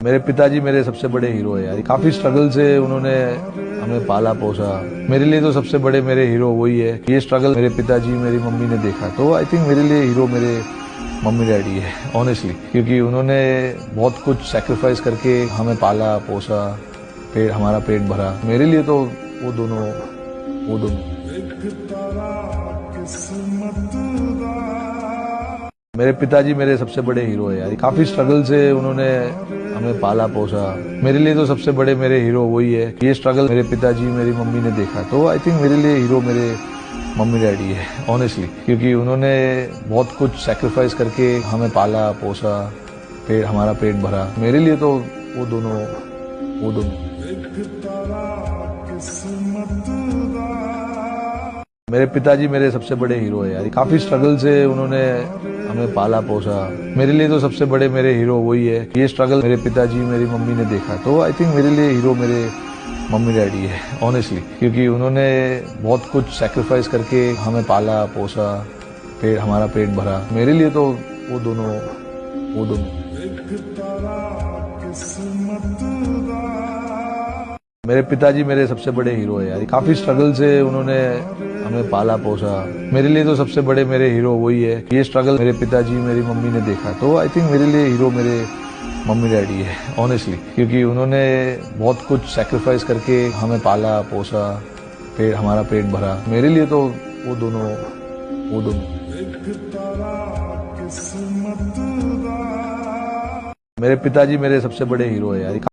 मेरे पिताजी मेरे सबसे बड़े हीरो है यार। काफी स्ट्रगल से उन्होंने हमें पाला पोसा। मेरे लिए तो सबसे बड़े मेरे हीरो वही है। ये स्ट्रगल मेरे पिताजी मेरी मम्मी ने देखा, तो आई थिंक मेरे लिए हीरो मेरे मम्मी डैडी है ऑनेस्टली, क्योंकि उन्होंने बहुत कुछ सैक्रिफाइस करके हमें पाला पोसा, हमारा पेट भरा। मेरे लिए तो वो दोनों मेरे पिताजी मेरे सबसे बड़े हीरो है यार। काफी स्ट्रगल से उन्होंने हमें पाला पोसा। मेरे लिए तो सबसे बड़े मेरे हीरो वही है। ये स्ट्रगल मेरे पिताजी मेरी मम्मी ने देखा, तो आई थिंक मेरे लिए हीरो मेरे मम्मी डैडी है ऑनेस्टली, क्योंकि उन्होंने बहुत कुछ सैक्रिफाइस करके हमें पाला पोसा, हमारा पेट भरा। मेरे लिए तो वो दोनों मेरे पिताजी मेरे सबसे बड़े हीरो है यार। काफी स्ट्रगल से उन्होंने हमें पाला पोसा। मेरे लिए तो सबसे बड़े मेरे हीरो वही है। ये स्ट्रगल मेरे पिताजी मेरी मम्मी ने देखा, तो आई थिंक मेरे लिए हीरो मेरे मम्मी डैडी है ऑनेस्टली, क्योंकि उन्होंने बहुत कुछ सैक्रिफाइस करके हमें पाला पोसा, हमारा पेट भरा। मेरे लिए तो वो दोनों मेरे पिताजी मेरे सबसे बड़े हीरो है यार। काफी स्ट्रगल से उन्होंने हमें पाला पोसा। मेरे लिए तो सबसे बड़े मेरे हीरो वही है। ये स्ट्रगल मेरे पिताजी मेरी मम्मी ने देखा, तो आई थिंक मेरे लिए हीरो मेरे मम्मी डैडी है ऑनेस्टली, क्योंकि उन्होंने बहुत कुछ सैक्रिफाइस करके हमें पाला पोसा, हमारा पेट भरा। मेरे लिए तो वो दोनों मेरे पिताजी मेरे सबसे बड़े हीरो है यार।